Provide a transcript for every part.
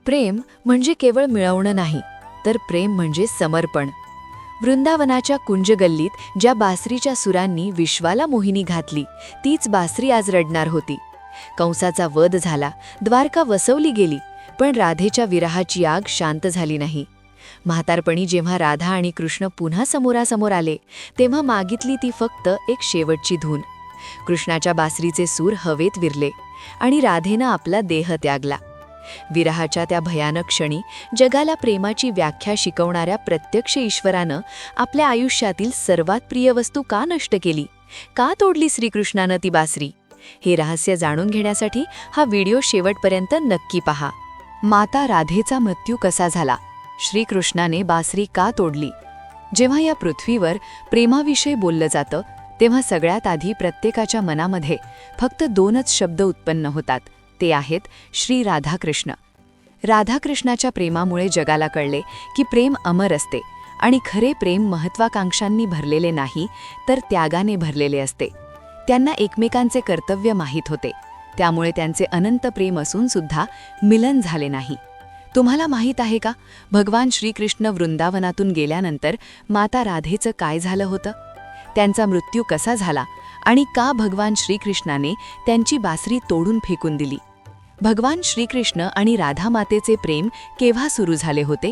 प्रेम म्हणजे केवळ मिळवणं नाही, तर प्रेम म्हणजे समर्पण. वृंदावनाच्या कुंजगल्लीत ज्या बासरीच्या सुरांनी विश्वाला मोहिनी घातली, तीच बासरी आज रडणार होती. कंसाचा वध झाला, द्वारका वसवली गेली, पण राधेच्या विरहाची आग शांत झाली नाही. म्हातारपणी जेव्हा राधा आणि कृष्ण पुन्हा समोरासमोर आले, तेव्हा मागितली ती फक्त एक शेवटची धून. कृष्णाच्या बासरीचे सूर हवेत विरले आणि राधेनं आपला देह त्यागला. विरहाच्या त्या भयानक क्षणी जगाला प्रेमाची व्याख्या शिकवणाऱ्या प्रत्यक्ष ईश्वरानं आपल्या आयुष्यातील सर्वात प्रिय वस्तू का नष्ट केली? का तोडली श्रीकृष्णानं ती बासरी? हे रहस्य जाणून घेण्यासाठी हा व्हिडिओ शेवटपर्यंत नक्की पहा. माता राधेचा मृत्यू कसा झाला? श्रीकृष्णाने बासरी का तोडली? जेव्हा या पृथ्वीवर प्रेमाविषयी बोललं जातं, तेव्हा सगळ्यात आधी प्रत्येकाच्या मनामध्ये फक्त दोनच शब्द उत्पन्न होतात. ते आहेत श्री राधाकृष्ण. राधाकृष्णाच्या प्रेमामुळे जगाला कळले की प्रेम अमर असते आणि खरे प्रेम महत्वाकांक्षांनी भरलेले नाही, तर त्यागाने भरलेले असते. त्यांना एकमेकांचे कर्तव्य माहीत होते, त्यामुळे त्यांचे अनंत प्रेम असून सुद्धा मिलन झाले नाही. तुम्हाला माहीत आहे का, भगवान श्रीकृष्ण वृंदावनातून गेल्यानंतर माता राधेचं काय झालं होतं? त्यांचा मृत्यू कसा झाला आणि का भगवान श्रीकृष्णाने त्यांची बासरी तोडून फेकून दिली? भगवान श्रीकृष्ण आणि राधा मातेचे प्रेम केव्हा सुरू झाले होते?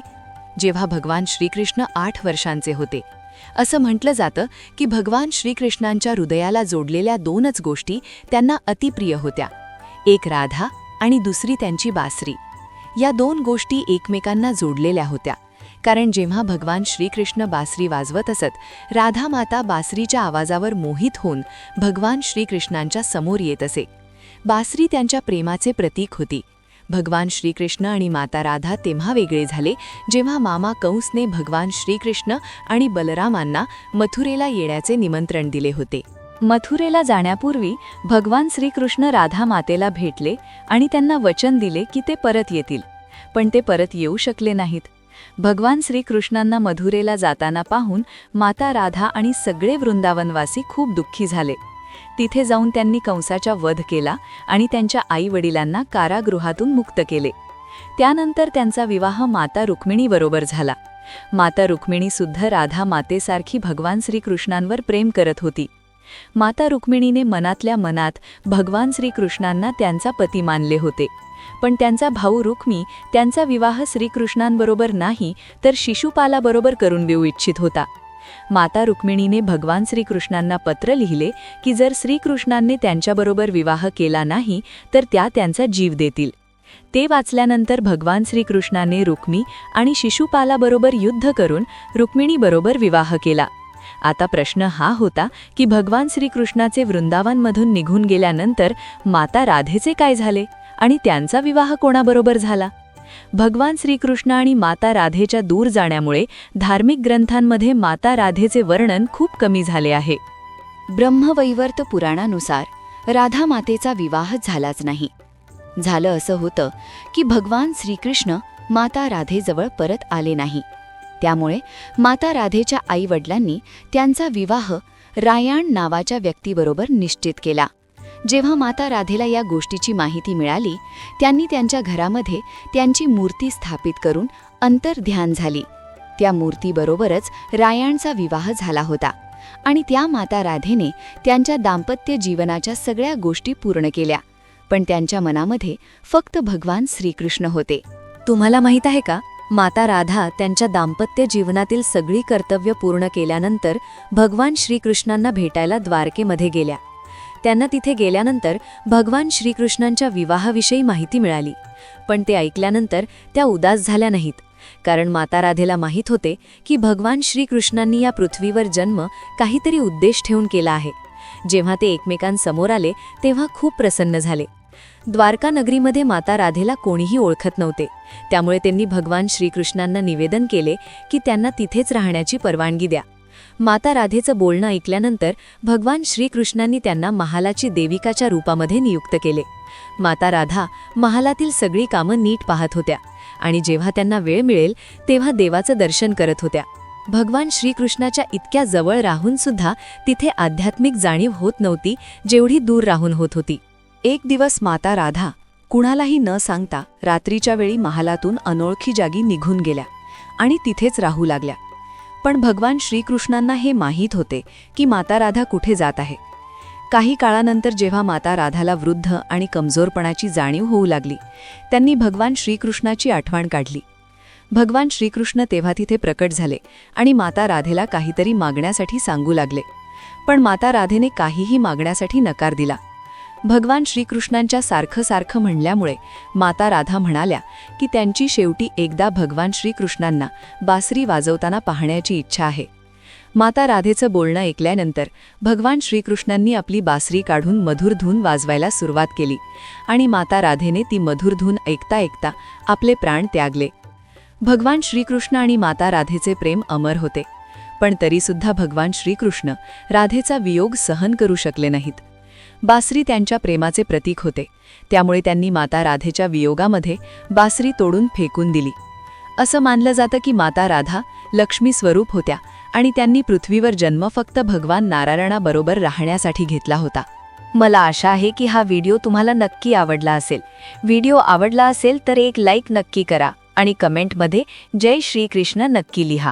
जेव्हा भगवान श्रीकृष्ण 8 वर्षांचे होते. असं म्हटलं जातं की भगवान श्रीकृष्णांच्या हृदयाला जोडलेल्या दोनच गोष्टी त्यांना अतिप्रिय होत्या, एक राधा आणि दुसरी त्यांची बासरी. या दोन गोष्टी एकमेकांना जोडलेल्या होत्या, कारण जेव्हा भगवान श्रीकृष्ण बासरी वाजवत असत, राधा माता बासरीच्या आवाजावर मोहित होऊन भगवान श्रीकृष्णांच्या समोर येत असे. बासरी त्यांच्या प्रेमाचे प्रतीक होती. भगवान श्रीकृष्ण आणि माता राधा तेव्हा वेगळे झाले जेव्हा मामा कंसने भगवान श्रीकृष्ण आणि बलरामांना मथुरेला येण्याचे निमंत्रण दिले होते. मथुरेला जाण्यापूर्वी भगवान श्रीकृष्ण राधा मातेला भेटले आणि त्यांना वचन दिले की ते परत येतील, पण ते परत येऊ शकले नाहीत. भगवान श्रीकृष्णांना मथुरेला जाताना पाहून माता राधा आणि सगळे वृंदावनवासी खूप दुःखी झाले. तिथे जाऊन त्यांनी कंसाचा वध केला आणि त्यांच्या आईवडिलांना कारागृहातून मुक्त केले. त्यानंतर त्यांचा विवाह माता रुक्मिणीबरोबर झाला. माता रुक्मिणी सुद्धा राधा मातेसारखी भगवान श्रीकृष्णांवर प्रेम करत होती. माता रुक्मिणीने मनातल्या मनात भगवान श्रीकृष्णांना त्यांचा पती मानले होते, पण त्यांचा भाऊ रुक्मी त्यांचा विवाह श्रीकृष्णांबरोबर नाही, तर शिशुपालाबरोबर करून देऊ इच्छित होता. माता रुक्मिणीने भगवान श्रीकृष्णांना पत्र लिहिले की जर श्रीकृष्णांनी त्यांच्याबरोबर विवाह केला नाही तर त्या त्यांचा जीव देतील. ते वाचल्यानंतर भगवान श्रीकृष्णाने रुक्मी आणि शिशुपालाबरोबर युद्ध करून रुक्मिणीबरोबर विवाह केला. आता प्रश्न हा होता की भगवान श्रीकृष्णाचे वृंदावनमधून निघून गेल्यानंतर माता राधेचे काय झाले आणि त्यांचा विवाह कोणाबरोबर झाला? भगवान श्रीकृष्ण आणि माता राधेच्या दूर जाण्यामुळे धार्मिक ग्रंथांमध्ये माता राधेचे वर्णन खूप कमी झाले आहे. ब्रह्मवैवर्त पुराणानुसार राधा मातेचा विवाह झालाच नाही. झालं असं होतं की भगवान श्रीकृष्ण माता राधेजवळ परत आले नाही. त्यामुळे माता राधेच्या आईवडिलांनी त्यांचा विवाह रायाण नावाच्या व्यक्तीबरोबर निश्चित केला. जेव्हा माता राधेला या गोष्टीची माहिती मिळाली, त्यांनी त्यांच्या घरामध्ये त्यांची मूर्ती स्थापित करून अंतर्ध्यान झाली. त्या मूर्तीबरोबरच रायाणचा विवाह झाला होता आणि त्या माता राधेने त्यांच्या दाम्पत्य जीवनाच्या सगळ्या गोष्टी पूर्ण केल्या, पण त्यांच्या मनामध्ये फक्त भगवान श्रीकृष्ण होते. तुम्हाला माहीत आहे का, माता राधा त्यांच्या दाम्पत्य जीवनातील सगळी कर्तव्य पूर्ण केल्यानंतर भगवान श्रीकृष्णांना भेटायला द्वारकेमध्ये गेल्या. त्यांना तिथे गेल्यानंतर भगवान श्रीकृष्णांच्या विवाहाविषयी माहिती मिळाली, पण ते ऐकल्यानंतर त्या उदास झाल्या नाहीत, कारण माता राधेला माहीत होते की भगवान श्रीकृष्णांनी या पृथ्वीवर जन्म काहीतरी उद्देश ठेवून केला आहे. जेव्हा ते एकमेकांसमोर आले तेव्हा खूप प्रसन्न झाले. द्वारका नगरीमध्ये माता राधेला कोणीही ओळखत नव्हते, त्यामुळे त्यांनी भगवान श्रीकृष्णांना निवेदन केले की त्यांना तिथेच राहण्याची परवानगी द्या. माता राधेचं बोलणं ऐकल्यानंतर भगवान श्रीकृष्णांनी त्यांना महालाची देविकाच्या रूपामध्ये नियुक्त केले. माता राधा महालातील सगळी कामं नीट पाहत होत्या आणि जेव्हा त्यांना वेळ मिळेल तेव्हा देवाचं दर्शन करत होत्या. भगवान श्रीकृष्णाच्या इतक्या जवळ राहून सुद्धा तिथे आध्यात्मिक जाणीव होत नव्हती जेवढी दूर राहून होत होती. एक दिवस माता राधा कुणालाही न सांगता रात्रीच्या वेळी महालातून अनोळखी जागी निघून गेल्या आणि तिथेच राहू लागल्या. पण भगवान श्रीकृष्णांना हे माहीत होते की माता राधा कुठे जात आहे. काही काळानंतर जेव्हा माता राधाला वृद्ध आणि कमजोरपणाची जाणीव होऊ लागली, त्यांनी भगवान श्रीकृष्णाची आठवण काढली. भगवान श्रीकृष्ण तेव्हा तिथे प्रकट झाले आणि माता राधेला काहीतरी मागण्यासाठी सांगू लागले. पण माता राधेने काहीही मागण्यासाठी नकार दिला. भगवान श्रीकृष्णांच्या सारखं म्हणल्यामुळे माता राधा म्हणाल्या की त्यांची शेवटी एकदा भगवान श्रीकृष्णांना बासरी वाजवताना पाहण्याची इच्छा आहे. माता राधेचं बोलणं ऐकल्यानंतर भगवान श्रीकृष्णांनी आपली बासरी काढून मधुर धून वाजवायला सुरुवात केली आणि माता राधेने ती मधुर धून ऐकता ऐकता आपले प्राण त्यागले. भगवान श्रीकृष्ण आणि माता राधेचे प्रेम अमर होते, पण तरीसुद्धा भगवान श्रीकृष्ण राधेचा वियोग सहन करू शकले नाहीत. बासरी त्यांच्या प्रेमाचे प्रतीक होते, त्यामुळे त्यांनी माता राधेच्या वियोगामध्ये बासरी तोडून फेकून दिली. असं मानलं जातं की माता राधा लक्ष्मी स्वरूप होत्या आणि त्यांनी पृथ्वीवर जन्म फक्त भगवान नारायणाबरोबर राहण्यासाठी घेतला होता. मला आशा आहे की हा व्हिडिओ तुम्हाला नक्की आवडला असेल. व्हिडिओ आवडला असेल तर एक लाईक नक्की करा आणि कमेंटमध्ये जय श्रीकृष्ण नक्की लिहा.